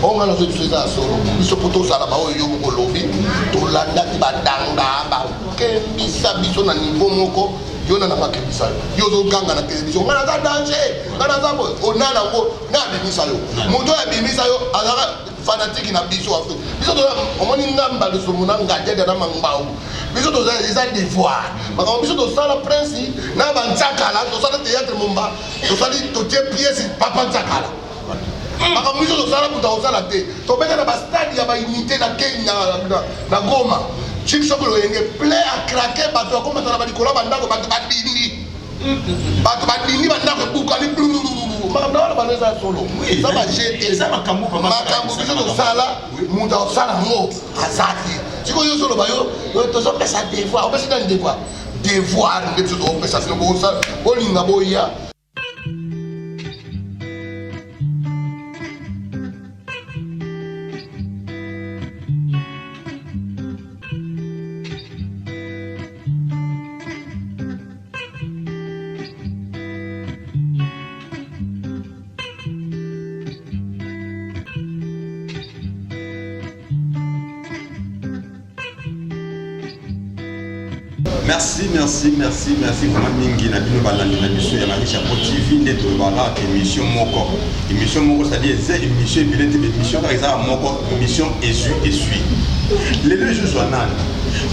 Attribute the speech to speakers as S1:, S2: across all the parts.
S1: On a la solution à solo. Ils sont pour tous à la base, ils ont lobby. Tout l'anda qui va danga, kembisa biso na niveau moko. Yo na pas kembisa. Yo zo ganga na télévision. On a danger. On a ça. On a la go. Na bimisa yo. Moto ya bimisa yo. Azara fanatique na biso afro. Biso to on moni ngamba de so monanga dede na mangbaou. Biso to za devoir. Parce que biso to ça la prince na banzaka la to ça le théâtre momba. To ça to tie pièce papa nzaka la. Makamuzo dosala kuta osala te. Tobeka na bastadi ya baunité na Kenya na Goma. Chikshokolo yenge play à craquer bato ya komata na balikola bandako bato badini. Bato badini bandako buka ni blou. Makambo wala baneza solo. Ça va jeter. Ça makambo biso dosala muta osala mo azati. Siko yo solo bayo to so pesa devoir. O pesa devoir. Devoir ndeto to pesa sino bo osala. Bolinga boya.
S2: Merci vraiment mingi na bino balandi na biso ya Marie Chapeau TV ndeto bala émission moko c'est-à-dire c'est émission bilete émission par exemple moko émission esui les deux jours sont nan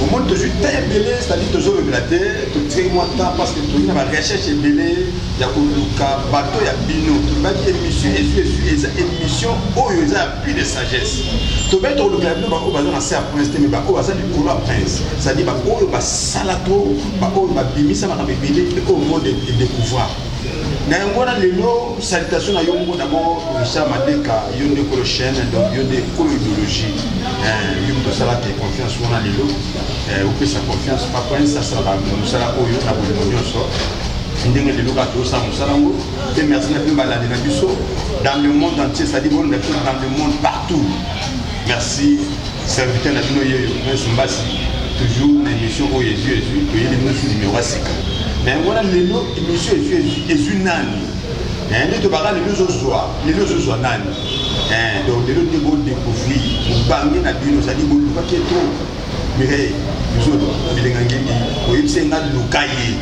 S2: au monde toujours très belé c'est-à-dire toujours relaté tout très moi temps parce que tout na ba recherche belé ya ko luka bato ya bino tout ba qui émission esui émission oyo eza plus de sagesse to beto luka bino ba ko ba na ser prince mais ba ko ba ça du couleur prince c'est-à-dire ba oyo ba salato ba oyo ba bimisa ba belé au monde de pouvoir na ngona lelo salutation na yongo d'abord Richard Madeka yonde ko chaîne donc yonde ko idéologie yonde sala te confiance wana lelo ou peut sa confiance pas prince ça sera musala oyo na bolingo nyonso ndenge lelo ka to sa musala ngo et merci na bimba la na biso dans le monde entier ça dit bon dans le monde partout merci serviteur na bino yeyo Msumbasi toujours l'émission au Jésus que il est numéro 5 mais voilà lelo émission est une nani ne te parle les deux zoa nani donc lelo te bon découvrir bangi na bino ça dit bon pas que trop mais nous autres bilenga ngi o yipsenga lukaye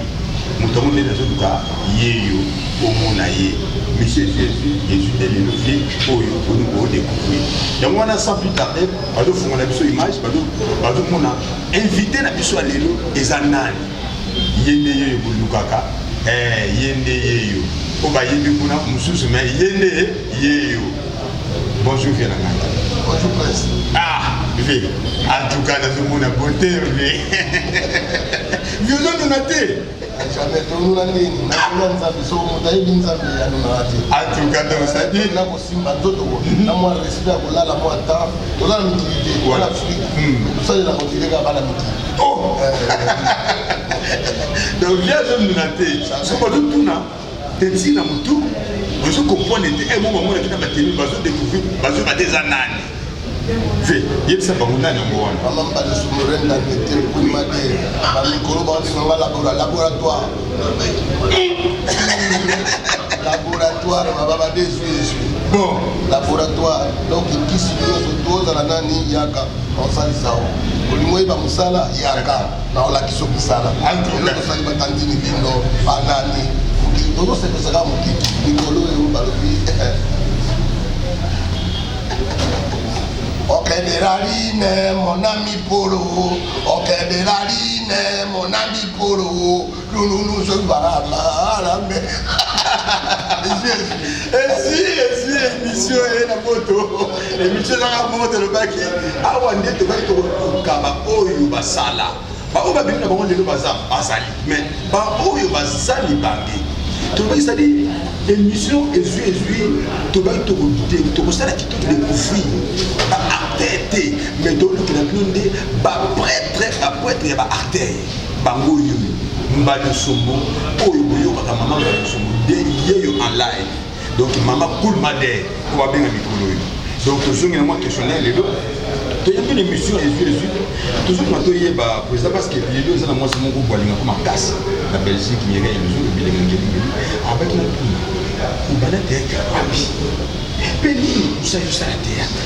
S2: mutomo ne zo duka yeyo omona ye monsieur Jésus de lelo fi oyo pour nous découvrir donc on a sans plus tarder bado fonga na biso image bado mona invité na biso lelo ezanani yende yeyo bulukaka yende yeyo oba yende kuna mususu mais yende yeyo bonjour Fernanda
S1: bonjour presse
S2: vive en tout cas dans mon beauté violon de naté
S1: jamais tout nous la nini na nzambe so motayi nzambe ya nunati
S2: en tout cas dans ça dit
S1: na ko simba toto na moi respect ko la moi ta to la mutilité wala Afrique ça la motivé ka bala mutilité
S2: donc viens de nous naté so ko tuna tenti na mutu je comprends et moi moi qui na bateli bazo découvrir bazo ba des anani fait il ça pas mon nani ngo wana
S1: maman ba de souverain dans le tel pour made ba mikolo ba ngala laboratoire baba des
S2: bon
S1: laboratoire donc qui si nous dans la nani yaka on sali sao olimoyi ba musala yaka na ola kiso musala anti lo sali batandini bino banani donc c'est ça comme qui mikolo e balobi Okederarine mon ami polo, Okederarine mon ami polo, nous se barama
S2: si émission est la moto, émission la moto le baki, awande te baki to kaba oyo basala, ba oba bina ba ngole baza basali, mais ba oyo basali bangi. Tout le monde dit émission tout le monde tout le ça qui te découvrir ba artère mais donc le monde ba prêtre ya ba artère bango yo mba de somo oyo boyo ka maman ba somo de yeyo en live donc maman cool madère on va bien mikolo yo donc toujours il y a moi questionnaire les deux tu as une émission toujours quand tu y es président parce que les deux moi c'est mon groupe comme en casse la Belgique il y a une émission avec la ou bana théâtre Peni, ça y est, ça théâtre.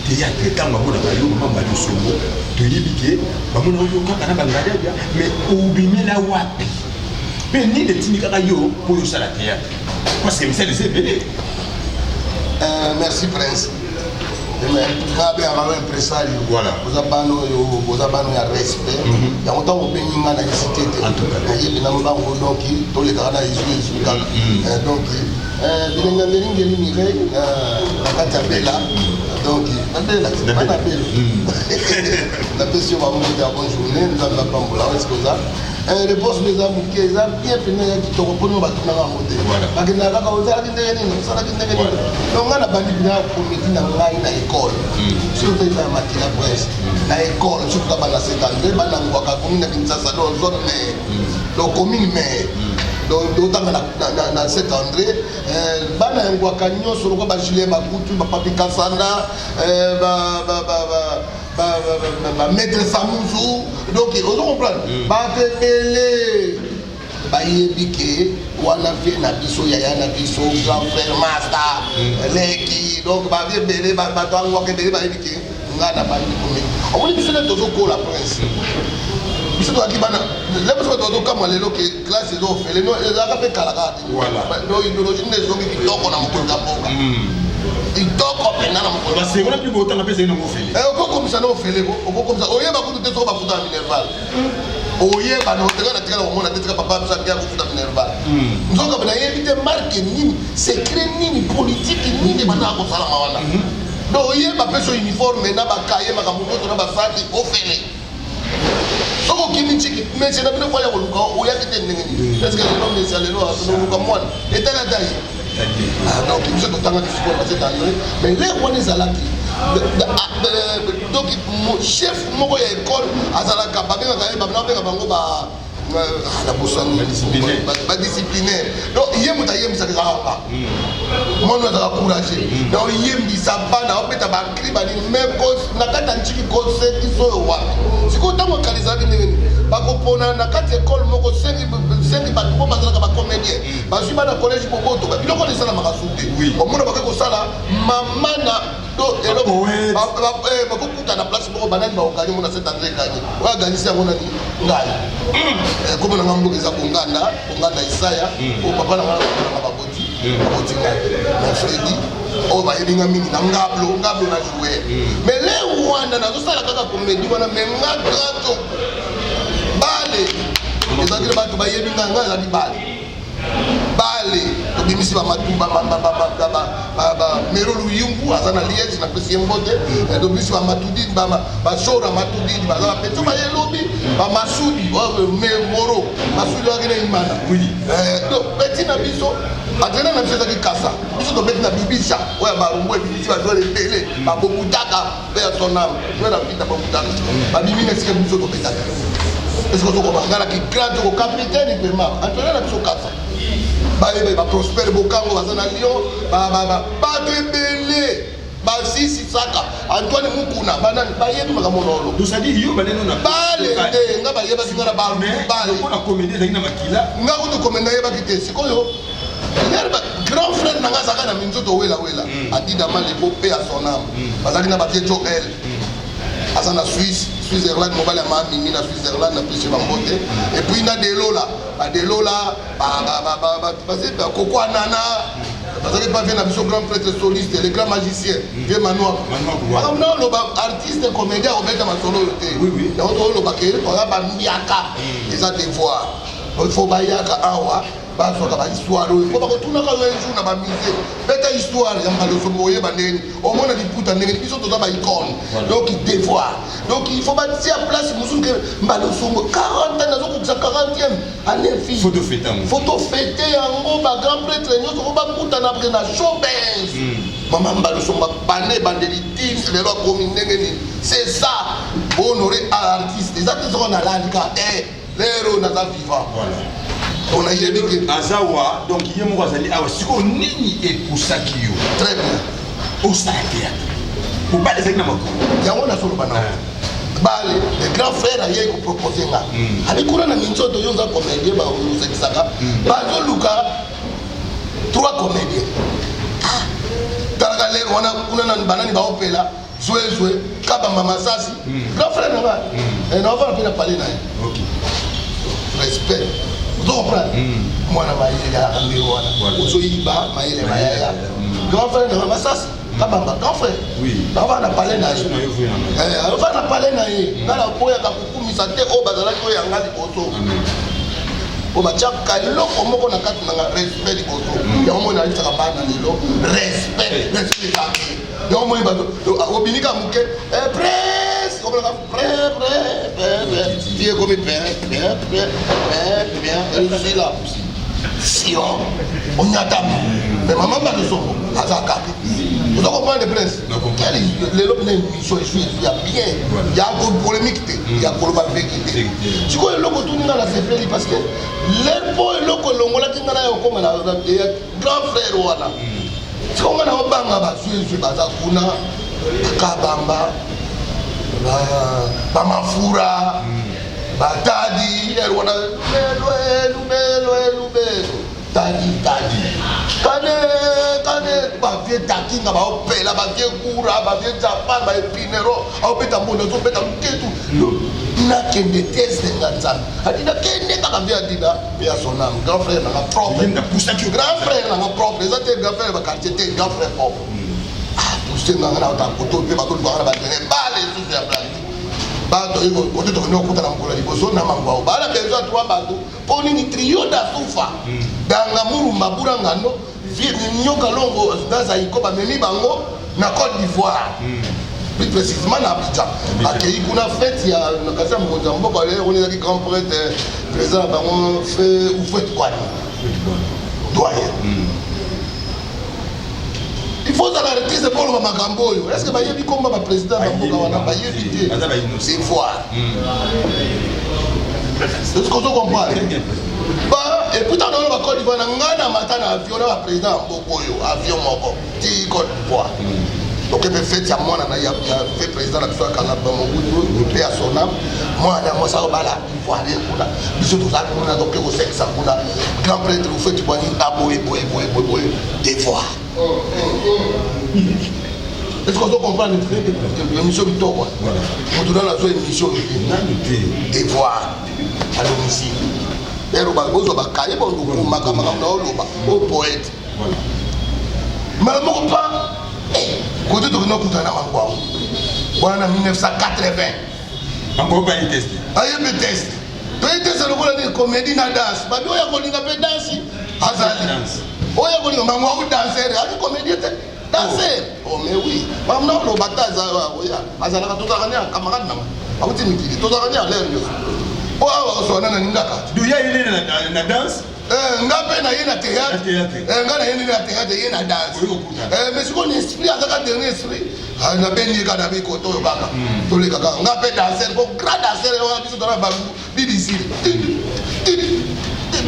S2: Théâtre, tant que vous avez eu un moment de sombo, tu y es, vous avez eu un moment de mais oubliez la wapi. Peni de Tinikayo pour y aller théâtre. Parce que c'est les événements.
S1: Merci Prince. Kabe amaro impresario.
S2: Voilà.
S1: Bozabano ya respect. Ya autant au Beninga na cité.
S2: En tout cas.
S1: Il na mbango donc tous les gars na isu donc bilenga ngelingi mire na katabela donc nabela la question va vous dire bonne journée nous allons pas pour la est-ce que ça les boss les amis qui ont bien fini qui te reprennent ba tuna ngamote parce que na ka ko zala kindenge nini sala kindenge nini donc ngana bandi bina comité na ngai na école surtout dans matina presse na école surtout dans la secondaire bana ngwaka commune Kinshasa do zone mais do commune mais donc autant na Saint-André bana ngwaka nyonso loko ba Julien Makutu ba Papi Kasanda maître Samouzu donc on comprend ba tebele ba yebike wana vie na biso yaya na biso grand frère master leki donc ba vie belé ba to ngwa ke belé ba yebike ngana ba ni komi on dit biso na tozo ko la prince biso to akibana le biso to kama lelo ke classe zo fele no za ka pe kala ka
S2: voilà
S1: do idéologie ne zo ki toko na mkonda boka itoko pena na mkonda
S2: c'est vrai plus autant na pesa ina mo fele
S1: oko komisa no fele oko komisa oyeba kutu te so ba futa minerval oyeba no te kana tikala omona te tikala papa bisa bia kufuta minerval nzoka bana yebite marque nini secret nini politique nini bana ko sala mawana do oyeba peso uniforme na bakaye makambo na basati ofele soko kimi chiki mais na bino kwa ya koluka oya kite ndenge est-ce que le nom de Salelo a son luka mwana etala dai donc il faut tanga discours parce que mais les on est alaki donc chef moko ya école azalaka babenga ka ba bango ba la bosani ba disciplinaire donc yemuta yemisa ka pa mwana za courage donc yembisa bana opeta ba kriba ni même cause na kata nchiki cause kiso wa siko tango kaliza ni bakopona na kati école moko sengi batu po bazalaka ba comédien bazwi bana collège boboto biloko lesala makasude omona bakako sala mamana do eloko bakokuta na place moko banani baokani mona Saint-André kani oya ganisi yango nani ngai comme na ngambo eza konganda Isaya o papa na ngana baboti ngai na Freddy o ba yebinga mingi na ngablo na jouer mais le wanda nazosala kaka comédie wana mais ngato bale ezakile bato bayebinga ngai ezali bale tobimisi bamatuba mero luyungu aza na liege na pesi ye mbote tobimisi bamatudidi bashora matudidi baza bapeto bayelobi bamasudi moro masudi wakina imana peti na biso atrena na biso ezaki kasa biso tobeti na bibisa oyo barumbu ebibisi bazole ebele babobutaka mpe ya sonam oyo na vita babutaka babimi na esika biso tobetaka est-ce que tu comprends qui grand au capitaine il peut mal Antoine na biso kasa ba prospère bokango bazana Lyon ba tebele ba sisi saka Antoine Mukuna banani ba yebi makambo lolo
S2: donc ça dit yo baneno na
S1: bale nga ba yeba singa ba bale
S2: ko na comédie za ina makila
S1: nga ko to comédie yeba kite sikoyo grand frère nanga saka na minzoto wela adida mali po pe à son âme bazaki na batejo elle azana Switzerland mobile ya mami na Switzerland na pesi bambote et puis na delola parce que koko anana parce que pas vient na biso grand prêtre soliste le grand magicien vieux manoir non le artiste comédien obeta masolo yote oui donc le bakere pour ba miaka les a devoir il faut bayaka awa basoka ba histoire ko ba ko tuna ka wenju na ba musée beta histoire ya mbaloso moye baneni au moins na diputa ndenge biso to ba icône donc devoir donc il faut bâtir à place mususu que mbaloso 40 ans nazo ko 40e année fille photo fêter yango ba grand prêtre nyoso ko ba kuta na na showbiz mama mbaloso ba bande bandeliti le lo ko ndenge ni c'est ça honorer artiste les artistes on a l'alika lero na za vivant voilà on a yébi que
S2: azawa donc yemo azali awa siko nini ekusaki yo
S1: très bien
S2: au théâtre pour pas les na mako
S1: yango na solo bana bale le grand frère aye ko proposer nga ali kuna na minzoto yo za comédien ba uzekisaka ba luka 3 comédiens wana kuna na banani ba opela jouer kabamba masasi grand frère na nga et na va na parler na
S2: OK
S1: respect vous comprenez mwana maile ya ambi wana ozoyiba maile mayaya grand frère na masasi kabamba grand frère
S2: oui
S1: na va na parler na on va na parler na ye na la boya ka kukumisa te o bazala ko ya ngali boto po bachaka eloko moko na kati na respect liboso ya omona alitaka bana lelo respect ya omoni bato obinika muke presse obolaka vie comme bien là Sion onyatama mais maman ba de soko azaka vous comprenez le prince les lobes ne mission il y a bien il y a une polémique il y a pour la vérité tu vois le logo tout na la sepeli parce que les boy loko longola kinga yo comme na grand frère wana tu vois na obanga ba suzu baza kuna kabamba ba mafura batadi erwana lubelo tadi kane bavie takinga baopela bavie kura bavie japan baepinero aopeta mbona ozopeta luketu nakende teste nga nzambe adi nakende kaka mpe adina ya sonam grand frère nanga propre grand frère nanga propre eza te grand frère bakartier te grand frère propre tosenganga na otakoto mpe bakolukaka na batene bale esusu ya blandi bato iko kote to kuta na mkola liboso na mangwa bala bezo atwa bato poni ni trio da sufa danga muru mabura ngano vie nyoka longo daza ikoba memi bango na Côte d'Ivoire plus précisément na Abidjan akei kuna fête ya nakasa mkonza mboka le on est grand prêtre président bango fait ou fête quoi doyen il faut arrêter ce pour le makambo. Est-ce que bayebi komba ba président ba mboka wana bayebi te c'est voir est-ce que vous comprenez ba et pourtant dans la Côte d'Ivoire ngana matana avion na président mbokoyo avion moko ti Côte d'Ivoire donc il fait ya mwana na ya fait président la biso kala ba mobutu pe à son âme moi na moi ça bala voir kuna biso to za kuna donc au sexe kuna grand prêtre vous fait boani aboye boye des fois. Est-ce qu'on comprend l'émission de toi? On te donne la seule émission de voir à domicile. Les robagosos, les au poète. Mais le mot pas, côté de nous, en 1980.
S2: Encore pas une test.
S1: Aïe, me test. Tu as été sur le comédie na danse. Mais nous, on a fait danser. Azali. Oya ko ni mama wa danser ali comédien danser oh mais oui mamna lo bataza oya azala ka toza kanya camarade na akuti mikili toza kanya l'air yo oya so na ngaka
S2: du ya ile na danse
S1: ngape na yena théâtre ngana yena na théâtre yena danse mais siko ni esprit azaka dernier esprit na benye ka na biko to baka to le kaka ngape danser ko grand danser wa biso na ba BBC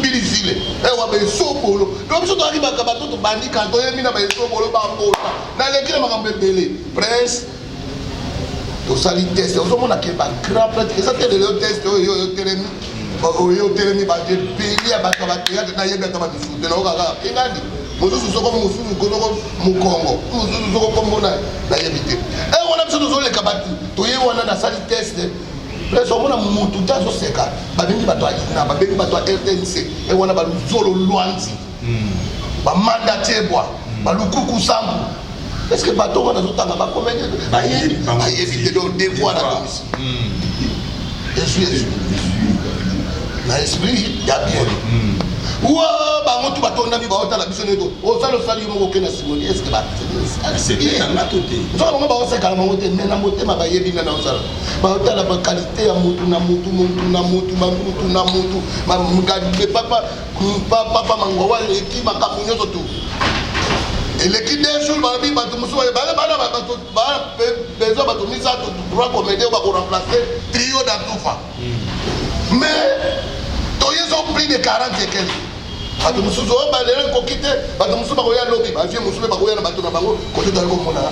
S1: bilisile ewa be sobolo donc biso to arriba ka bato to bandi kanto yemi na ba sobolo ba mbota na lekile makambe belé prince to sali test ozo mona ke ba grand prêtre ça te le test yo telemi ba yo telemi ba de belé ba ka ba ya na yeba ka ba bisute na okaka ingandi mosusu soko mosusu koloko mukongo mosusu soko kombona na yebite wana biso to zo le ka ba to ye wana na sali test les hommes na mutu tazo seka babengi bato na babengi bato RTNC et wana ba zolo lwanzi ba manda tebwa ba lukuku sambu est-ce que bato wana zotanga ba comédie ba éviter de devoir la commission je suis na esprit ya bien ouah ba motu bato na mi ba otala biso neto o salo sali mo ko na simoni est-ce que ba
S2: c'est bien na toté
S1: zo ba ba oseka na mote mena mote ma ba yebi na osala ba otala ba qualité ya mutu na mutu ma mugabe papa mangowa leki makamunyo to et l'équipe des jours ba bi ba to muso ba besoin ba to misa to droit comédien ba ko remplacer trio d'Atufa mais ils ont pris de 40 et quelques. Bato musuzu ba lelo ko kite bato musuzu ba ko ya lobby ba vie musuzu ba ko ya na bato na bango ko to dal ko mona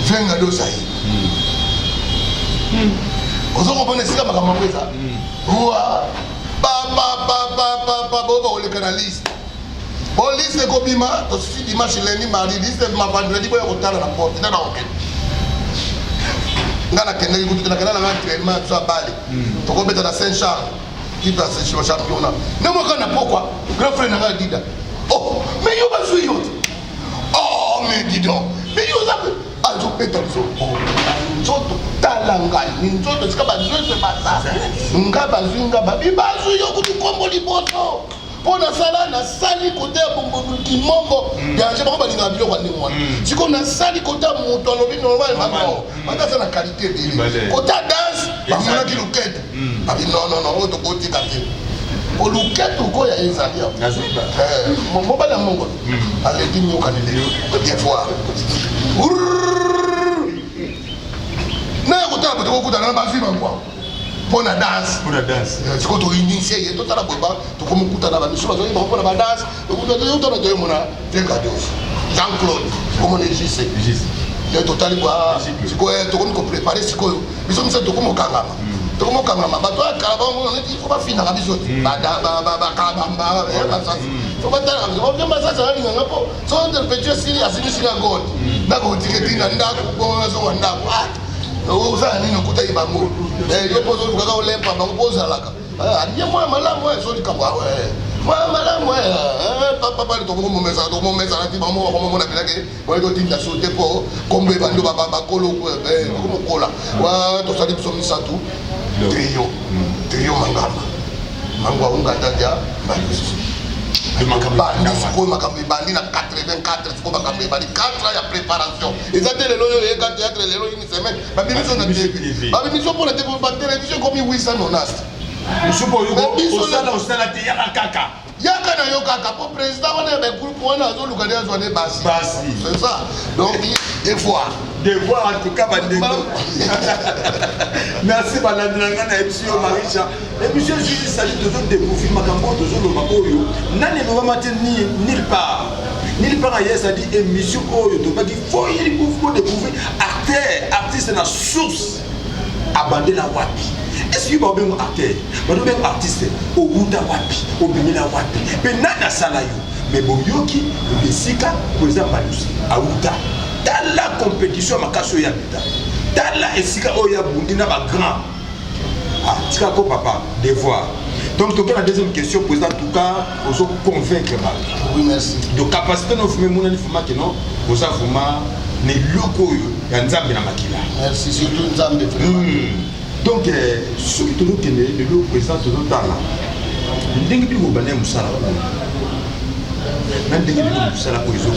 S1: venga do sai ozo ko bone sika makama kweza wa ba bo ba ole canaliste Bon, liste Kobima, aussi dimanche, lundi, mardi, liste ma vendredi, pour y la porte, dans l'enquête. Dans la canne, il y a un entraînement, tu as balé. Tu peux mettre dans Saint-Charles, qui va se le championnat. Ne me connais pas pourquoi. Grand frère n'a pas dit. Oh, mais il y a pas joué. Oh, mais dis donc. Mais il y a pas. Ah, je peux te dire. Oh, nous autres, talanga, nous autres, c'est pas jouer, c'est pas ça. Ngaba, ngaba, il va jouer, il y a beaucoup de combos liboso. Pour la salle, na sali côté qui mongo. Il y a un peu de navire au Rwanda. Si on a sali côté monto, l'objet normal, maintenant c'est la qualité de côté danse, bah on a qui le quête. Ah non, on te côté quartier. Pour le quête ou quoi il y a des alliés. Mon pas la mongo. Allez dis nous candidat des fois. Na côté la côté dans la base quoi. Pour la danse. C'est quand on initie, tout à la boba, tout comme on a la mission, on a la danse, on a Jean-Claude, comme on est JC. Il y a total quoi, c'est quoi, tout comme on prépare, c'est quoi, mais on sait tout comme on kangama. Tout comme on kangama, bah toi, on dit, il faut pas finir la mission. Kabamba, faut pas dire, on vient ça, ça va venir un peu. Si on te fait tuer, à Sini Synagogue, d'accord, tu es dans un oza nini okuta ibango yo pozo lukaka olempa bango pozalaka aliye mwa malamu ezolikamba mwa malamu papa tokomomesa nati bango bakomomona bilake otinda so te mpo kombo ebando bakolo komokola tosali biso misatu trio mangwa ungandaja bandi sikoyo makambo ebandi na 84 sikoyo makambo ebandi 4 ya préparation eza te lelo oyo oyeka théâtre lelo une semaine babimiso na tv babimiso mpona te batelevizio ekomi 890
S2: mosupu osala te yaka kaka
S1: yaka na yo kaka po président wana ya bagroupe wana azoluka nde azwa ne basi c'est ça donc
S2: devoir en tout cas bandeko. Merci balandelanga na émission Marisha. Émission juste s'agit toujours découvrir makambo toujours le makoyo. Nani no va maintenir nulle part. Nulle part ailleurs ça dit émission oyo to baki faut il faut découvrir artiste na source abandé la wapi. Est-ce que vous avez un acteur, vous avez un artiste, au bout de wapi, au bout de la wapi, mais nada salayo, mais bon yoki, le sika, pour exemple, à Outa. Dans la compétition, ma casse ya bita. Dans la esika oya bundina ba grand. Ah, tika ko papa, devoir. Donc, la deuxième question, président, en tout cas, vous avez convaincre.
S1: Oui, merci.
S2: Donc, capacité de faire mon information que non, vous avez fait les locaux, il y a un Nzambe na makila.
S1: Merci, surtout Nzambe.
S2: Donc, ce qui est le président de notre temps, il y a des gens qui ont Moussala. Même des gens qui ont Moussala pour les autres.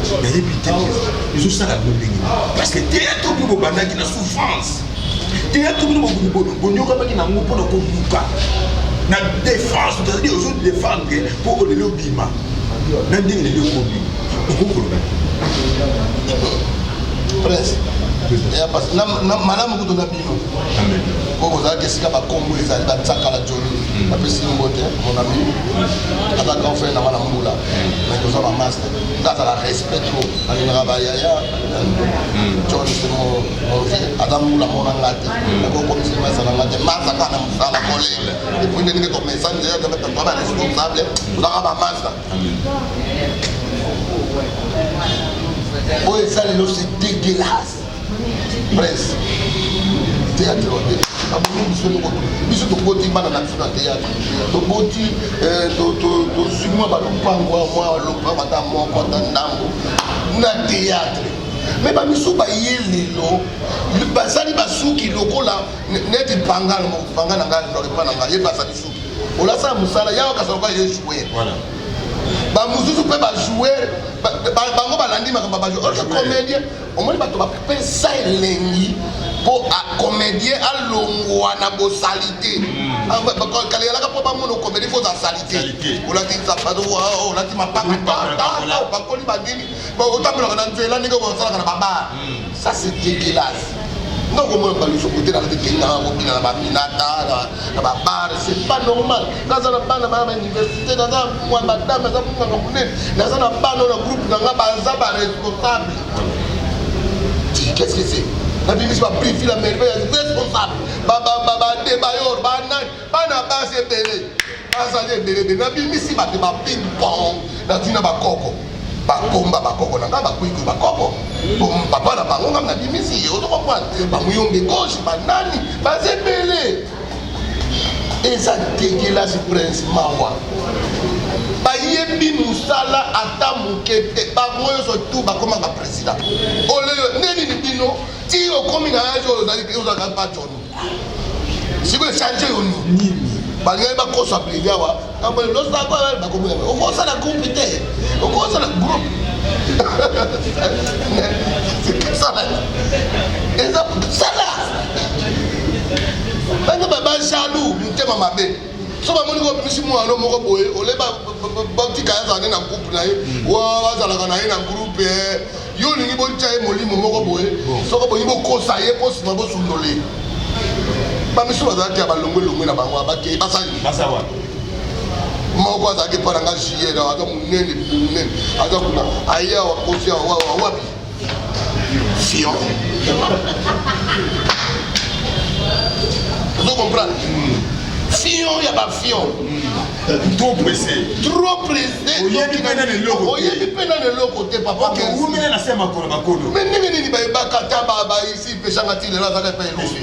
S2: Il y a des gens qui ont Moussala pour les autres. Parce que des gens qui ont la souffrance. Des gens qui ont la défense, c'est-à-dire aux autres défendre pour les lobbyma. Même des gens qui ont
S1: Prince. Madame Goudona Bino. Pour vous dire que c'est pas comme les alliés de la Jolie. Après, c'est mon ami. Avec un frère, Namana Moula. Mais nous avons un master. Dans la respect trop. Dans le Rabayaya. John, c'est mon vie. Adam Moula, mon angate. D'accord, comme c'est ma salade. Massacre, la collègue. Et puis, nous avons commencé à dire que nous avons un responsable. Nous avons un master. Oui, ça, c'est dégueulasse. Presse. Théâtre. Biso to boti bana na théâtre. To boti to suma ba lopangwa mwa lopa mata moko ndambo na théâtre. Mais ba biso ba yelelo basali basuki lokola neti pangana mo pangana ngala ndo pana ngala ye basali suki. Ola sa musala yawo kasoka ye jouer. Voilà. Ba mususu pe ba jouer bango balandi makamba ba jouer. Ok comédien, au moins ba to ba pensa elengi pour a comédien alongwa na bosalité. Quand il y a la papa mono comédie faut sa salité. On l'a dit ça pas de on l'a dit ma papa pas koli bagini. Bon autant que na nzela ningo bo sala kana baba. Ça c'est dégueulasse. Non comment pas le côté dans le Kenya ou bien la minata la bar c'est pas normal. Dans un ban à l'université dans un madame ça pour dans un ban dans le groupe dans un bazar responsable. Qu'est-ce que c'est? La ministre va prier la merveille responsable. Baba débayor banan bana base belé. azali ebele nabimisi bato baping pong natina bakoko bakomba bakoko na nga bakwikwi bakoko papa na bango nga nabimisi ye ozokomprendre bamuyombe gauche banani baza ebele eza dégueulasse prince mawa bayebi mosala ata moke te bango nyonso tu bakomaka président oleyo neni bino ti okomi na age oyo ozalaka patron sikoyo echange yo nini balingai bakosa privé awa bakomi okosala groupe te okosala groupe eza sala banga bajalou motema mabe so bamoni kopimisi mwana moko boye oleba batika azala ne na groupe na ye azalaka na ye na groupe yo olingi botya ye molimo moko boye soko bolingi bokosa ye mpo nsima bosundole bamisu bazalaki ya balongwelongwe na bango abakei basali moko azalaki mpa na nga juillet aza monene monene aza kuna aye awa kosi awapi fion ozo comprendre fion ya bafion
S2: trop pressé oyebi
S1: mpe na leloko te papa me ndenge nini bayebaka ta baisi peshanga ti lelo azaka epa elombi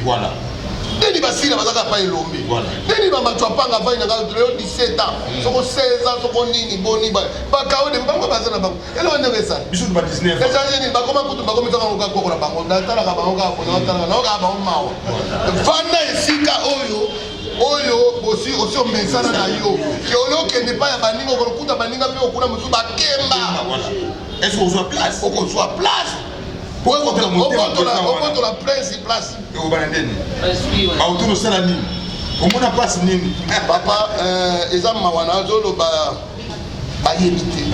S1: ndeni basila bazaka epa elombi ndeni bamato apanga vai nanga lelo 17 ans soko 16 ans soko nini boni bakaode bango baza na bango eloko ndenge esali echange nini bakoma kutu bakomisaka ngoka koko na bango natalaka bango kaka naotalaka naokaka bango mawa vanda esika oyo bosi osi omesana na yo ke olokende pa ya baninga okolokuta baninga mpe okuna mosusu bakemba okozwa place okotola prince place
S2: okobana ndeni bautu nosala nini omona place nini
S1: papa eza mawa nazoloba bayebi te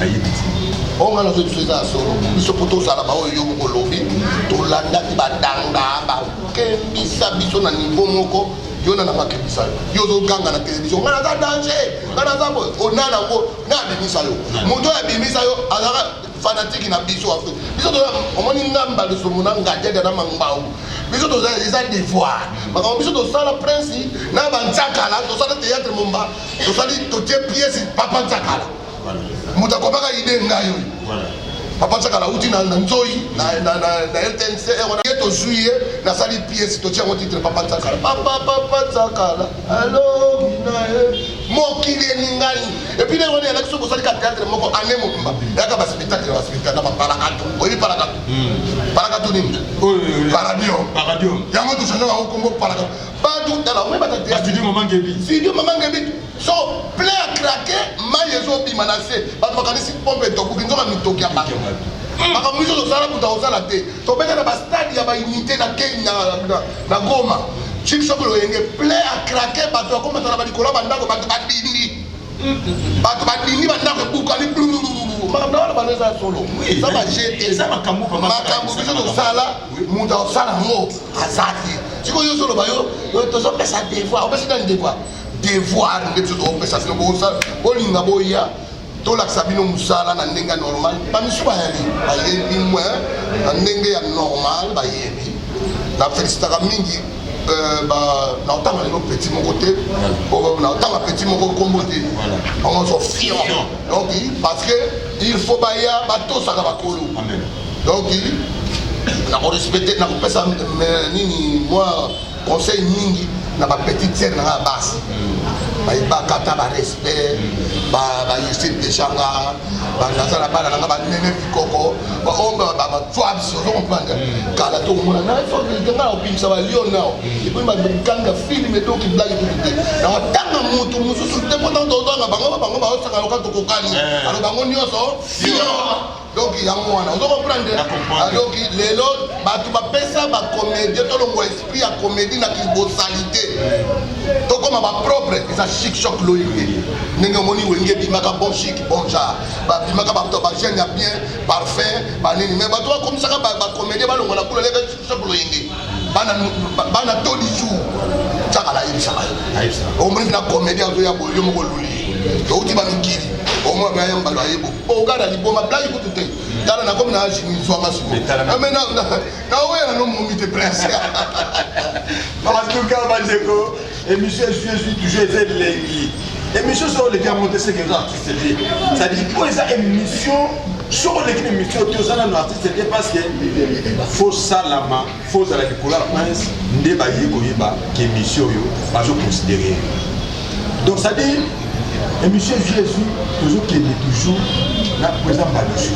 S1: onga nazo biso eza ya solo biso mpo tozala baoyo yo moko olobi tolandaki badanga bakembisa biso na niveau moko yo na makebisa yo ozoganga na télévision nga naza danger nga naza boye ona nango na abimisa yo moto oyo abimisa yo azalaka fanatike na biso afrique biso omoni ngamba lisomo na ngadede na mangbawu biso eza devoir makambo biso tosala prince na banzakala tosala théâtre momba totie pièce papa nzakala moto akomaka ide ngai oyo papa nzakala uti na nzoi na LTNC ye tozwi ye nasali pièce totia yango titre papa nzakala papa nzakala alobi na ye mokili eningani epuis nde wana yalaki soki osalika théâtre moko ane mobimba yaka baspectacle na baparakatu oyebi parakatu nini paradium yango tochange bango kombo parakatu batu tala omeyi
S2: studio mama ngebi
S1: so plein à craquer mai ezobima na se bato bakanisi pompe tokoki nzoka mitoki ya bato makambo miso tosala kuta kosala te tobeta na bastade ya baunité na kei na goma chik soko loyenge plein à craquer bato bakomatana balikolo bandako bato badini bandako ebukani makambo na wana bano eza solo eza bajete makambo biso tosala moto akosala yango aza te sikoyo yo soloba yo tozopesa devoir opesi nani devoir nde biso topesa sino bolinga boya tolakisa bino mosala na ndenge ya normal bamisu bayebi mwe na ndenge ya normal bayebi na felicitaka mingi na otanga lelo petit moko te na otanga petit moko kombo te bango so fion donc parce que il faut baya batosaka bakolo donc nakorespecte nakopesa nini mwa conseil mingi na bapetite sere nanga ya basi bayebaka ata barespect bayesile deshanga banazala bana nanga banene bikoko batwa biso ozocomprendre kala tokomona naenga na obimisa balio nao epoi bakanga filme etoki blage tutu te naotanga motu mosusu te mpo ntango tozanga bango baosanga loka tokokani alo bango nyonso donc yango wana ozocomprendre donc lelo bato bapesa bacomédie tolongo esprit ya comédie na kibosalité tokoma bapropre eza chic choc loyenge ndenge omoni wenge bimaka bon chic bon genre babimaka bato bagene ya bien parfait banini mais bato bakomisaka bacomédie balongo na kula lebe chic choc loyenge bana to du jour nzakala ayebisaka yo omoni na comédie azoya boye yo moko luli touti bamikili omwa baya mbalo ayebo ogada liboma blagi kutu te tala nakomi na ajini zwanga siko na oya na nomomi te prince
S2: en tout cas bandeko émission suis toujours eza elengi émission sur les gars monter c'est que les artistes ça dit quoi ça émission sur les émissions tu as un artiste c'est parce que faut salama faut à la découverte prince débat koyeba qui émission yo pas je considérer donc ça dit émission Jésus toujours qui est toujours la présent pas dessus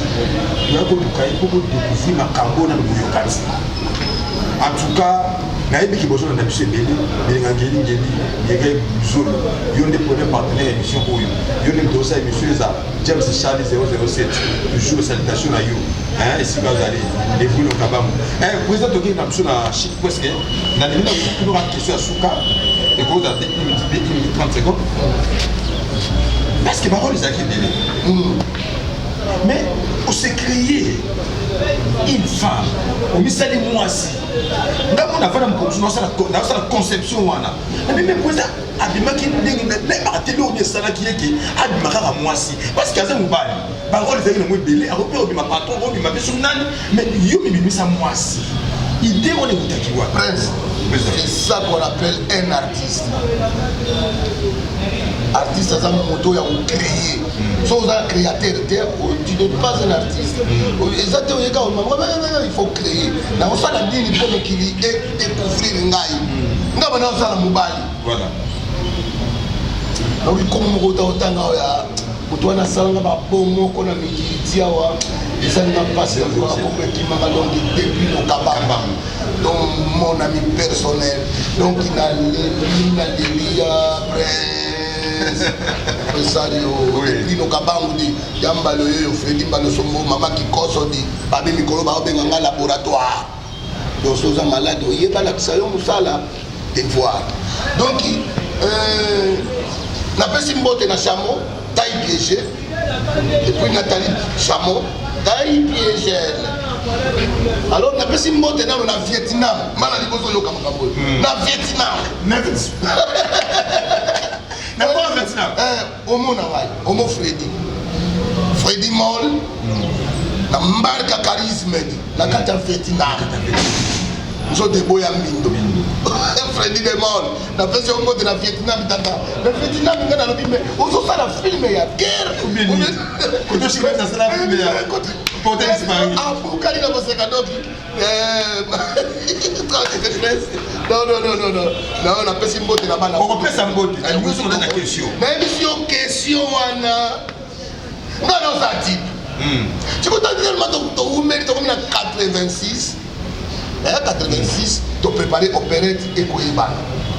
S2: il y a beaucoup de découvrir ma cambo na buyokati en tout cas nayebi ki bozo na biso ebele belinga ngeli yeke zolo yo nde premier partenaire émission oyo yo nde dosa émission eza James Charlie 007 toujours salutation na yo hein ici bazali les vous le kabamu président toki na biso na chic presque na nini na ko question ya suka et ko da 30 secondes parce que parole ezaki ebele mais on s'est créé une femme au misali mwasi ndamona avana mkonzi na sala conception wana mais poza abimaki ndenge na bateli on esalaki yeke abimaka ka mwasi parce que aza mobali parole ezaki na mwe belé akope obima patron obima biso nani mais yo mibimisa mwasi idée on ekutaki wa
S1: prince c'est ça qu'on appelle un artiste artiste aza moto ya créer so oza créateur tu n'es pas un artiste eza te oyeka il faut créer na osala nini mpo mokili découvrir ngai nga bana osala mobali
S2: voilà
S1: donc comme moko otanga oya moto wana asalanga babomoko na mikili ti awa esalinga mpasi akomekimaka donc depuis lokabamba donc mon ami personnel donc nalelia Rosario, Lino Kabangu di, Yambalo yo, Freddy Balosombo, Mama Kikoso di, Babi Mikolo ba obenganga laboratoire. Donc soza malade, oyeba la kisayo musala de voir. Donc na pesi mbote na Chamo, taille piégée. Et puis Nathalie Chamo, taille piégée. Alors na pesi mbote na Vietnam, mala liboso yo kamakambo. Na Vietnam.
S2: D'abord Vietnam.
S1: Homo Nawai, Homo Freddy Moll, na mbarka charisme na kata Vietnam. Nous des boya mindo. Freddy de Moll, na pesi Homo de la Vietnam tata. Le Vietnam ngana lobi mais ozo sala film ya guerre.
S2: Koto shika na sala film ya. Koto Espagne.
S1: Ah, pour kali na boseka doki. Non. Non, on a pas si mbote là-bas.
S2: On peut s'emboter. Nous sommes dans la question.
S1: Mais question, wana. Non, ça type. Tu peux te dire, tu mets 86. 86, tu prépares opérette et Koïban.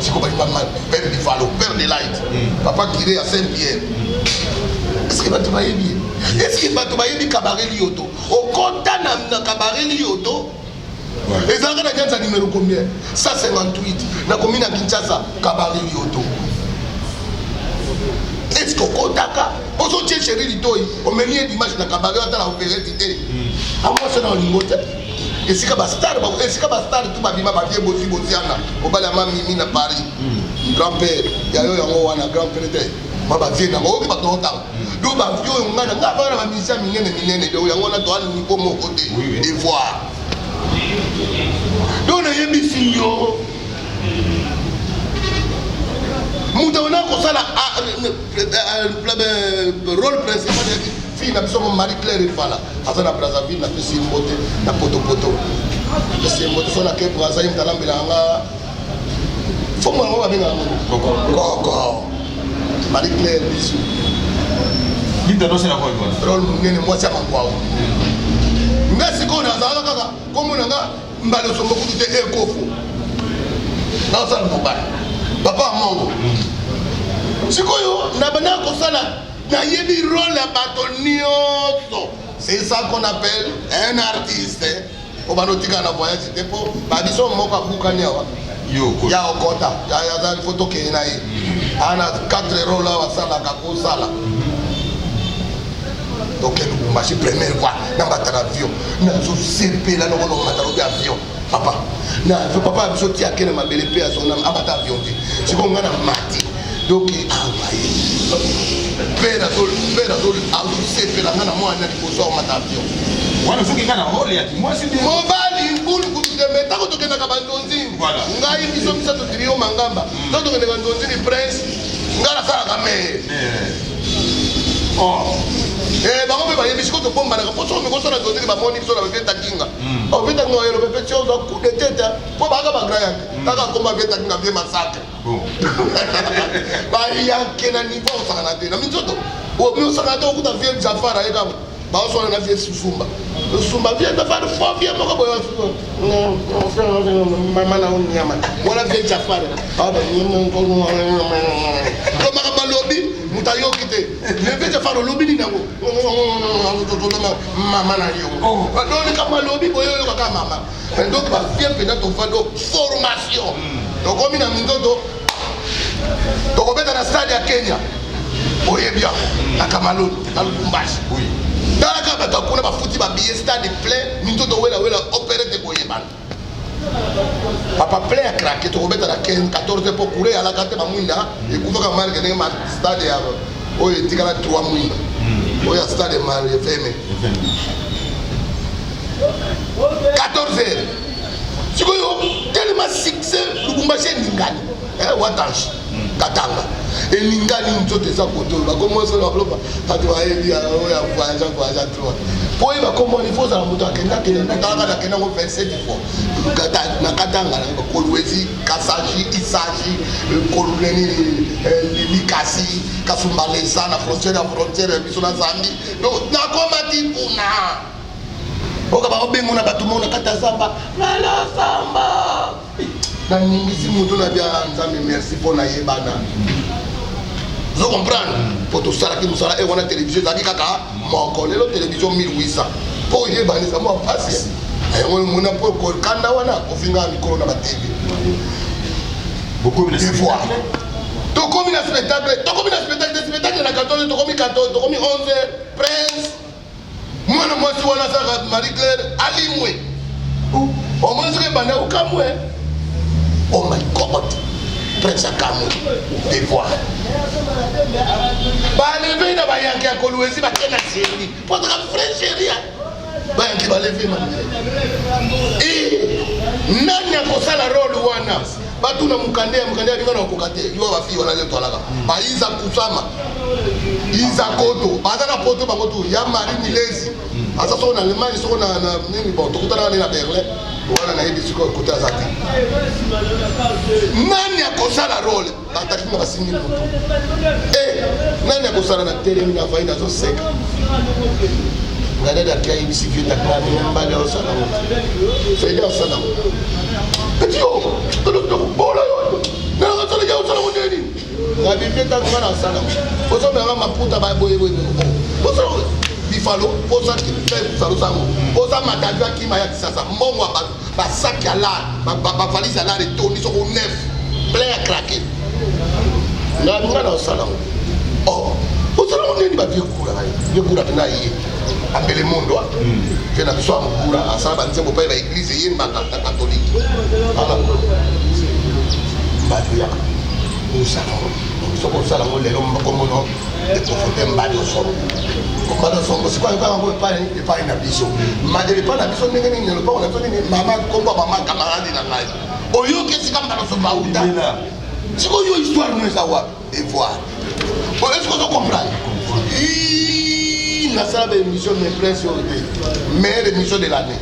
S1: Tu comprends pas, père du Falo, père de Light. Papa qui est à Saint-Pierre. Est-ce que tu vas y bien? Est-ce que tu vas y bien cabaret lioto? Au contact na cabaret lioto. Les gens qui ont numéro combien? 158. Na commune à Kinshasa, cabaret lioto. Est-ce que Kotaka, on se tient chéri Litoy, on met une image de la cabaret dans la opérette idée. À moi, c'est dans l'imote. Et si Kabastar, tout va bien, Babier Boziana, au Balama Mimi na Paris. Grand-père, Yayo Yangoana, grand-père. Baba Viena, on va dans le temps. Donc, Babio, on a un musicien minene, on a un niveau mon côté, et voir. Donc, on a un misio. Moutona, on a le rôle principal. Fille na biso Marie-Claire Ifala azana Brazzaville na pesi mbote na poto pesi mbote so na ke Brazzaville talambela nga fomo ngo babenga koko Marie-Claire biso
S2: Linda no se la kwa
S1: rôle munene mwasi akwao ngasi kona azala kaka komona nga mbalo sombo kute ekofu na osala mbala papa mongo sikoyo na bana ko sala na yebi rôle à batonioso. C'est ça qu'on appelle un artiste. Au banotika na voyage c'était pour babiso moka bukaniawa.
S2: Yo
S1: ya okota ya photo ke na yi. Ana 4 rôles à sala ka ko sala. Donc elle marche première fois dans battre avion. Na zo CP là no battre avion. Papa. Na papa biso ti akene mabele pe à son abata avion. C'est comme ngana mati. Donc pera dol c'est pela ngana moi na liboso ma avion
S2: wana soki ngana role ya moi c'est
S1: mobali ngulu kutu de meta ko tokenda ka bandonzi
S2: voilà
S1: ngai biso to trio mangamba to tokenda bandonzi ni prince ngala sala me oh bango mpe bayebisi koto bombanaka mpo soki mikosala zondiki bamoni biso na baveta kinga oveta kinga oyelo pepe tioza coup de tete mpo baka bagra yanke kaka koma veta kinga vie massacre bayanke na niveau osangana te na minzoto osangana te okuta vie jafara yekamo baoswana na vie susumba susumba vie jafara fo vie moko boye mama na onyama wana vie jafara komaka balobi muta yoki te vie jafara olobi nini yango mama na yo doni kama lobi boye oyo kaka mama donc bavie mpena tofando formation tokomi na minzoto tokobeta na stade ya Kenya oyebi yango na Kamaloni na Lubumbashi talaka bato kuna bafuti babiye stade plein minzoto wela opere te koyebana papa plein ya krake tokobeta na 14 po kure alaka te bamwinda ekufaka marke ndenge ma stade ya oyo etikala 3 mwinda oyo ya stade mari FM 14 heures sikoyo tellement succès Lubumbashi endingani watanshi katanga elingani nzoto eza koto bakomoso na bloba bato bayebi oyo voyage trop po yeba komo il faut ça moto akenda talaka nakenda ngo 27 fois na katanga na kolwezi kasaji isaji koluleni likasi kasumbalesa na frontière biso na Zambie donc nakoma tipuna oka baobengo na bato mona kata zamba nala samba na ningisi moto na bia nzambe merci pour na yebana vous comprenez pour tout ça qui nous sala et on a télévision ça dit kaka moko lelo télévision 1800 pour yebana ça moi passe et on mona pour kanda wana ofinga mikoro na ba TV beaucoup de fois to comme na spectacle na 14 to comme 11 prince mwana mwasi wana saka Marie Claire alimwe o mwanzo ke banda ukamwe oh my God prince akamwe des fois baleve na bayanke ya kolwezi bakena chéri pour la fraîcheria bayanke baleve ma nani akosala role wana batuna mukande bingana okokate yo bafi wana le tolaka baiza kusama iza koto bazana poto bango tu ya mari milezi asa so na Allemagne so na nini bon tokutana na Berlin wana na hivi siko kote azati nani akosala role batakinga basingi mutu nani akosala na tele na vaina zo seka ngada kia hivi sivyo takana mbali au sana faida sana petio to bola yo na ngata ya usala modeli na bibeta ngana sana oso na maputa ba boye oso bifalo posa ki salo sango posa matavia ki maya kisasa mbongo ba sac ya la ba valise la retourner sur neuf plein à craquer na ngana usala osala modeli ba viekura tena yi apele mondo tena biso amukura asala banzembo pa ba église yeni ba catholique ala mbadi ya usala soko sala ngo lelo mbakomono ekofote mbadi osoro komada songo sikwa kwa ngo pa na biso madele pa na biso ndenge nini pa ona toni mama komba mama camarade na ngai oyo kesi kamba no so bauta siko yo histoire nous savoir et voir bon est-ce que tu comprends la salle d'émission de presse meilleure émission de l'année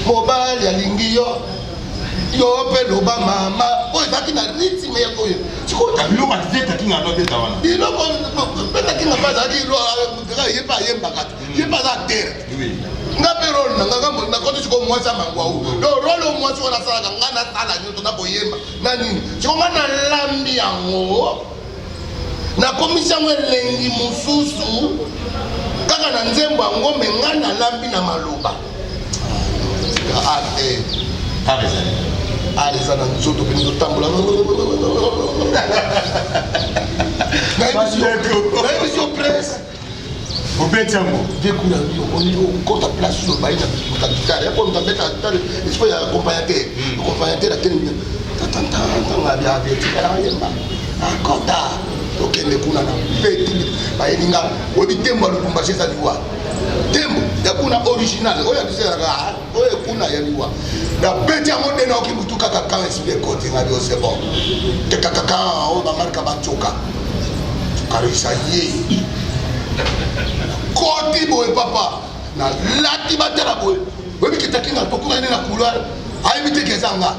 S1: mobali alingi yo pe loba mama oyo ezalaki na rythme ya koyo sikota
S2: biloko atizeta kinga no beta wana
S1: biloko beta kinga mpe azalaki ye mpe ayembaka te ye mpe aza tere nga mpe role nanga nakoti siko mwasi amangwa u do role o mwasi wana asalaka nga nasala nyonso na koyemba na nini siko nga nalambi yango nakomisi yango elengi mosusu kaka na nzembo yango me nga nalambi na maloba areza na nzoto pe nzotambola na émission presse
S2: Au bêtement.
S1: Dès qu'on a vu, on a place sur le bail, on a guitare. Et après, on a mis la guitare. Il faut y accompagner. Accompagner la télé. Tant à bien avec encore tard. Ok, les kuna na petit. Baye ninga. Obi tembo le kumbashi sa liwa. Tembo. Ya kuna original. Oya bisera ga. Oya kuna ya liwa. Na petit amon de na okimutuka kaka esile côté ngabi o c'est bon. Te kaka o ba marka ba choka. Karisa ye. Côté boy papa. Na lati batera boy. Obi kitakinga tokuka ni na couloir. Ayi bite kezanga.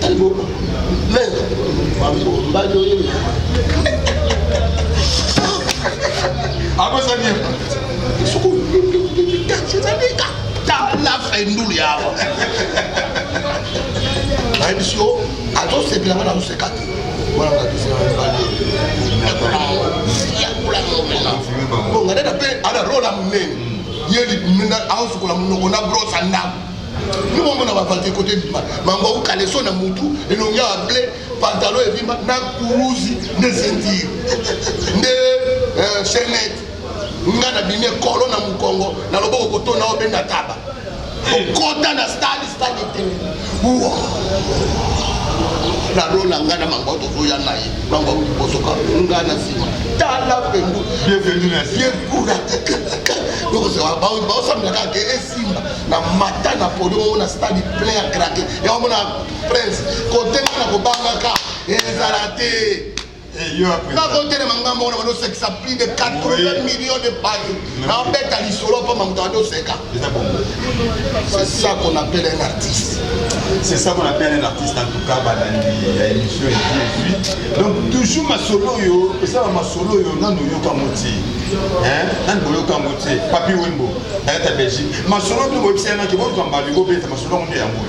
S1: Talibo. Mais mami o mbajo ye.
S2: Abo ça vient.
S1: Soko c'est-à-dire la fendul ya. La émission a tous ces bilans dans ce cas. Voilà la deuxième balle. Bon, on a d'après à la rôle à mener. Yeli mina house ko la munoko na brosse anda. Nous on va faire côté mango kaleso na mutu et on a blé pantalon et bimba na kuruzi de sentir. De chaînette. Ngana bimé kolo na mukongo na loboko koto na obenda taba. Kota na stade était. Wow. La rola ngana mango to zoya nayi. Mango bosoka ngana sima. Tala pendu.
S2: Bienvenue merci.
S1: Bien kura. Donc c'est ba ça me ka ke esimba na mata na podo na stade plein à craquer. Et on a prince côté na ko bangaka ezalate. Quand on tient les mangambo, on a que ça plus de 80 millions de pages. On bête à l'isolo pour m'entendre c'est ça qu'on appelle un artiste.
S2: C'est ça qu'on appelle un artiste en tout cas dans l'émission et donc toujours ma solo yo, ça ma solo yo nan yo kamoti. Hein? Nan boyo kamoti, Papi Wembo, ta Belgique. Ma solo de mo c'est na ki bo kamba li go beta ma solo on est amour.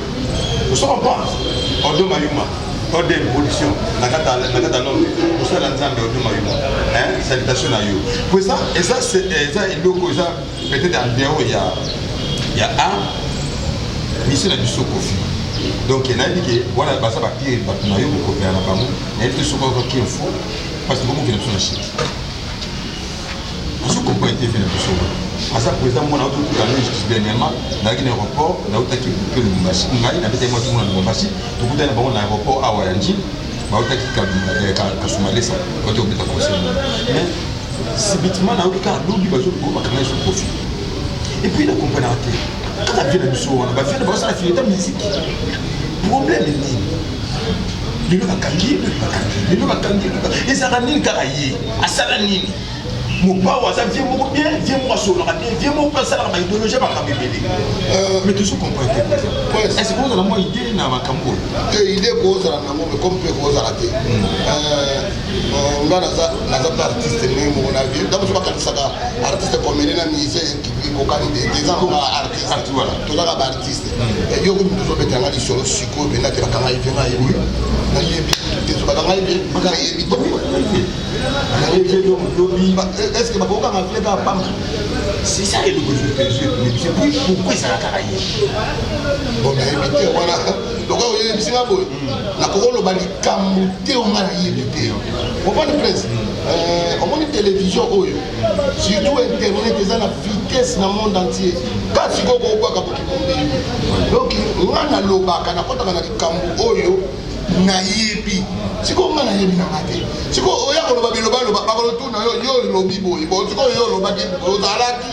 S2: Vous savez pas? Odo Mayuma. Ordre d'évolution, nakata nombre, pour ça l'ensemble de Mayuma. Hein, salutation à you. Pour ça, et ça c'est ça peut-être en dehors il y a un mission de Sokofi. Donc il y a dit que voilà bah ça va pire parce que Mayuma ko faire la bamu, et tout ce qu'on qui faut parce que beaucoup qui ne sont pas chic. Parce qu'on peut être fait le plus à ça président mon auto tout à l'heure dernièrement dans l'aéroport là où tu as qui le Lubumbashi ngai na bete moi tout le monde Lubumbashi tout le monde dans l'aéroport à Wayanji ba uta ki Kasumalesa quand tu obeta conseil mais subitement na uta lobi ba zo ko ba kana sur profit et puis la compagnie quand la vie de monsieur on va faire ça la finalité musique problème est nini lelo bakangi et ça va nini karaye asala nini Moubawa, ça vient beaucoup bien, vient moi sur la radio, vient moi passer à la idéologie à ma bébé. Mais tout ce qu'on peut être. Est-ce que vous avez une idée dans ma cambo?
S1: L'idée que vous avez, mais comme vous avez on a des artistes, on a vu, d'abord, je vais artiste comme il y a des musiciens qui ont des artistes. Voilà. Tout le monde est artiste. Et il y a des gens qui sont psycho, mais il y a des gens qui est-ce que Baboka m'a fait un pam?
S2: C'est ça le besoin. Pourquoi ça a carayé?
S1: Bon, mais évitez, voilà. Donc, vous avez dit, la couronne va les camoter au mal à y éviter. On va le presse. On a une télévision, surtout Internet, ils ont la vitesse dans le monde entier. Quand tu vas au Baka, donc, on a le Baka, on a le Cambo, nayebi siko ngana yebi na mate siko oya ko loba biloba loba ba ko tuna yo lobi boy bo siko yo loba ki o zalaki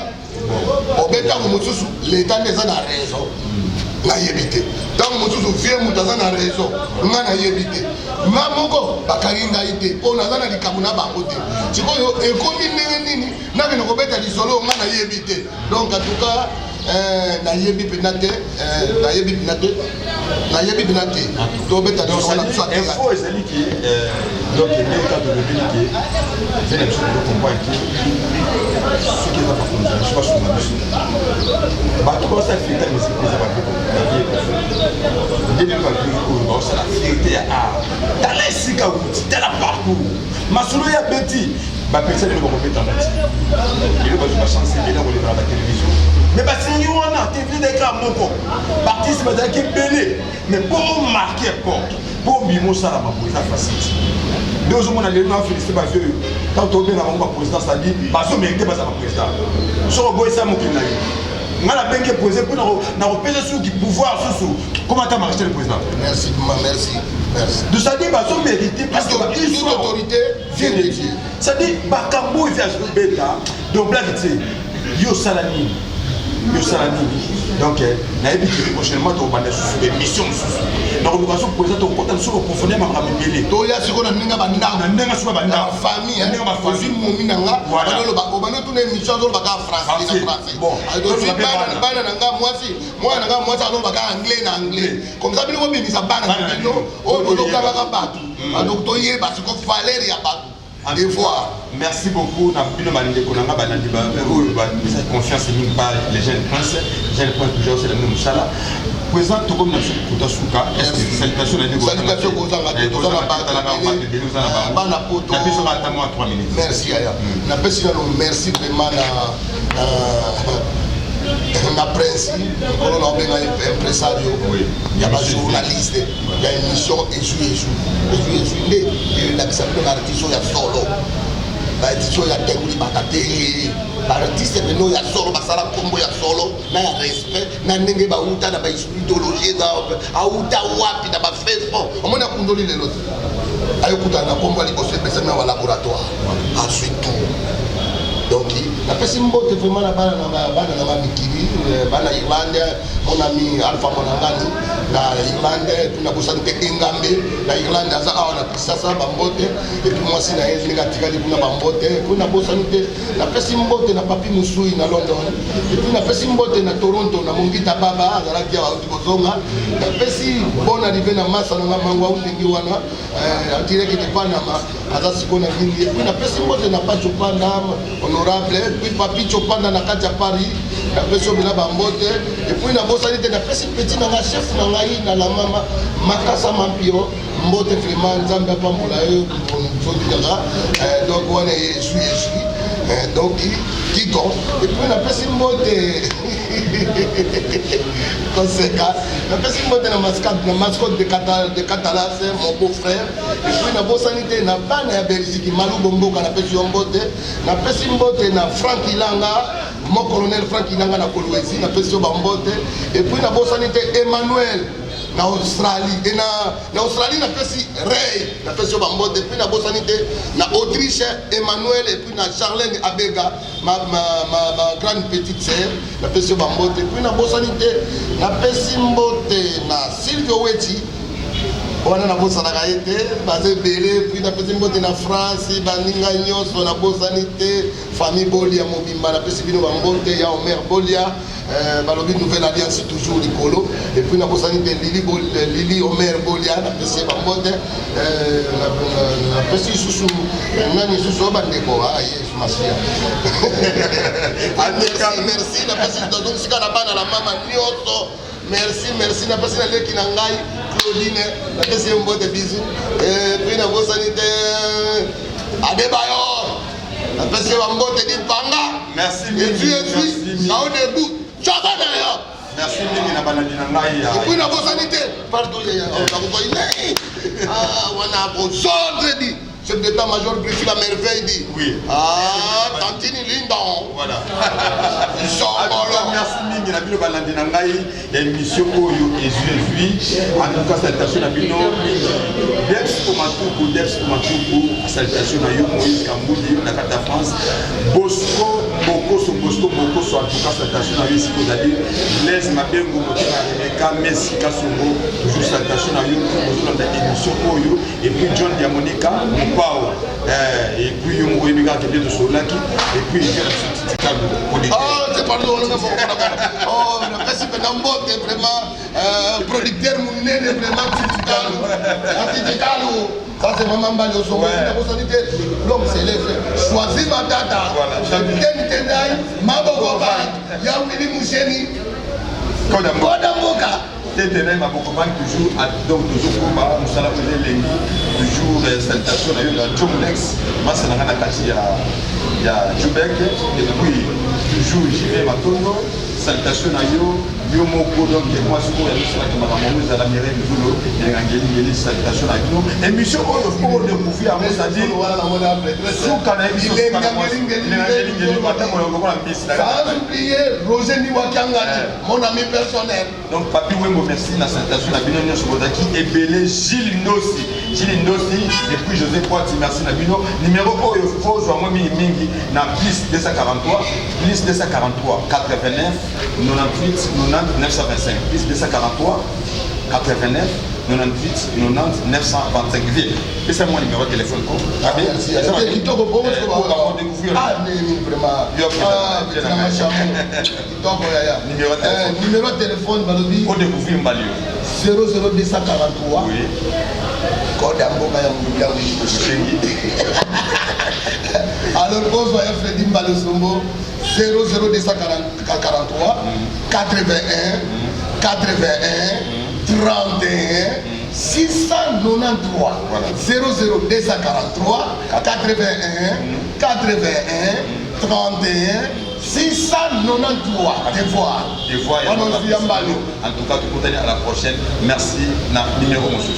S1: obeta mo mususu l'état neza na raison na yebite donc mususu vie mutaza na raison ngana yebite mamoko bakaringa ite po na zana likamuna ba kote siko yo ekomi nini na bino ko beta lisolo ngana yebite donc en tout cas na yebi penate to beta do na so
S2: il faut essayer que donc les cas de l'obéité c'est une chose de comprendre que ce qui va pas fonctionner je sais pas sur ma mission bah tout ça fait que c'est pas bien de pas pour c'est la fierté à dans les sika dans la parcours masolo ya beti ba personne ne va compétent il va chance de dans la télévision. Mais parce que nous on a TV des gars mon corps. Artiste qui est belé mais pour marquer porte pour bimo ça la ma facile. deux jours on a les noms félicité par vieux quand on vient dans le président ça dit parce que mérité pas ça président sur le boy ça mon kina on a bien que poser pour na repérer sur qui pouvoir sous comment t'as marché le président
S1: merci merci
S2: de ça dit parce que mérité parce que
S1: toute autorité vient de Dieu
S2: ça dit bakambo il fait bêta donc là tu sais yo salani donc nayebi prochainement tokobanda susu émission mosusu na kolukaso koza tokota susu koprofonde makambo ebele
S1: toya sikoyo na ndenge
S2: bandanga suka bandanga
S1: famille ozwi momi na nga obanda tuna émission azolobaka français bana na nga mwasi mwana na nga mwasi azolobaka anglais na anglais comme ça bino kobimisa bana na bino oyo tozokangaka bato donc toyeba siko valeur ya bato et voir.
S2: Merci beaucoup. Cette confiance n'est pas les jeunes princes. Les jeunes princes toujours c'est le même Moussala. Présent tout comme nous Souka. Salutations à nous.
S1: Salutations aux gens. Merci Aya. Merci vraiment na presse, on a un impresario, il y a un journaliste, il y a une émission et l'artiste il y a solo. L'artiste il y a Tenguli Bakate, l'artiste il y a solo, Basara Kombo il y a solo, il y a respect, il y a Nenge Bauta, il y a idéologie, il y a Outa Wapi, il y a Facebook. On a condolé les autres. Ayokuta na Kombo ali bosse pesa na laboratoire. Ensuite tout. Donc, napesi mbote vraiment na bana na mikili bana Irlande mon ami Alpha Monangani na Irlande tuna bosante Engambe na Irlande aza awa na pisasa bambote et puis moi si na yezi ngatikali kuna bambote kuna bosante napesi mbote na papi Musui na London et puis napesi mbote na Toronto na Mongita Baba azalaki awa kozonga napesi bon arrivé na masa na mangwa undengi wana direct de Panama aza sikona ngindi et puis napesi mbote na Pacho Panda honorable puis papi Chopanda na kati ya Paris na peso bila bambote et puis na bosani te na pesi petit na chef na ngai na la mama makasa mampio mbote vraiment nzambe pambola yo nzodira donc on est donc Kiko et puis na pesi mbote conséquent na pesi mbote na mascotte de Catala c'est mon beau-frère et puis na bosani te na bana ya Belgique Malou Bomboka na pesi mbote na pesi mbote na Frank Ilanga mon colonel Frank Ilanga na Kolwezi na pesi bambote et puis na bosani te Emmanuel na Australie et na Australie na pesi Ray na pesi bambote et puis na bosani te na Autriche Emmanuel et puis na Charlène Abega ma grande petite sœur na pesi bambote et puis na bosani te na pesi mbote na Silvio Weti wana na bosanaka ye te baza ebele puis napesi mbote na France baninga nyonso na bosani te famille Bolia mobimba napesi bino bambote ya Omer Bolia balobi nouvelle alliance toujours likolo et puis na bosani te Lili Omer Bolia napesi bambote napesi susu nani susu bandeko yes masia merci napesi donc sika na bana la mama nyonso merci na pasi na leki na ngai Claudine na pesi mbote bizu et puis na bosani te Adebayor na pesi mbote di panga
S2: merci
S1: et tu es au debout chakana yo
S2: merci mingi na balandi na ngai
S1: et puis na bosani te pardon ya na ko ile wana ko sondredi chef d'état-major Griffith la merveille dit
S2: oui
S1: Tantini Lindon
S2: voilà merci mingi na bino balandi na ngai ya émission oyo ezui en tout cas salutation na bino Deps Komatuku salutation na yo Moïse Kambudi na kata France Bosco Bokoso en tout cas salutation na yo ici kozali Les Mabengo Motima Rebecca Messi Kasongo toujours salutation na yo ozolanda émission oyo et puis John Diamonica Pao et puis yo mo yebika ke de Solaki et puis il y a la petite table politique
S1: c'est pardon na pesi pe nambote vraiment producteur munene vraiment petite table ça c'est maman Mbali au sommet na bosalité l'homme s'élève choisis ma tata teni tendai maboko ba ya mili musheni koda mboka
S2: Téténé m'a beaucoup toujours donc toujours combat nous allons poser les toujours salutation à la Jomlex moi c'est la kati ya Jubek et puis toujours j'y vais Matondo salutation à yo yo moko donc moi siko ya miso na makambo za la mairie Nzulo ngeli salutation à nous émission oyo faut découvrir à ça dit suka na émission ngeli mata mo ngoko na mbisi
S1: sans oublier Roger Niwakangati mon ami personnel.
S2: Donc papi Wembo merci na salutation na bino nyonso bodaki ebele Gilles Ndosi et puis José Poiti merci na bino numéro oyo faut joa moi mingi na plus 243 89 98 90 925 plus 243 89 98 90 925 vie et c'est mon numéro de téléphone quoi
S1: merci c'est kitoko pour vous découvrir vraiment numéro de téléphone balobi
S2: pour découvrir Mbalio
S1: 00243
S2: oui
S1: code amboka ya mbuyangi alors bonsoir Freddy Mbalosombo 00243 81 31 693 00243 81 31 693 des fois en tout
S2: cas tout à la prochaine merci na numéro monsieur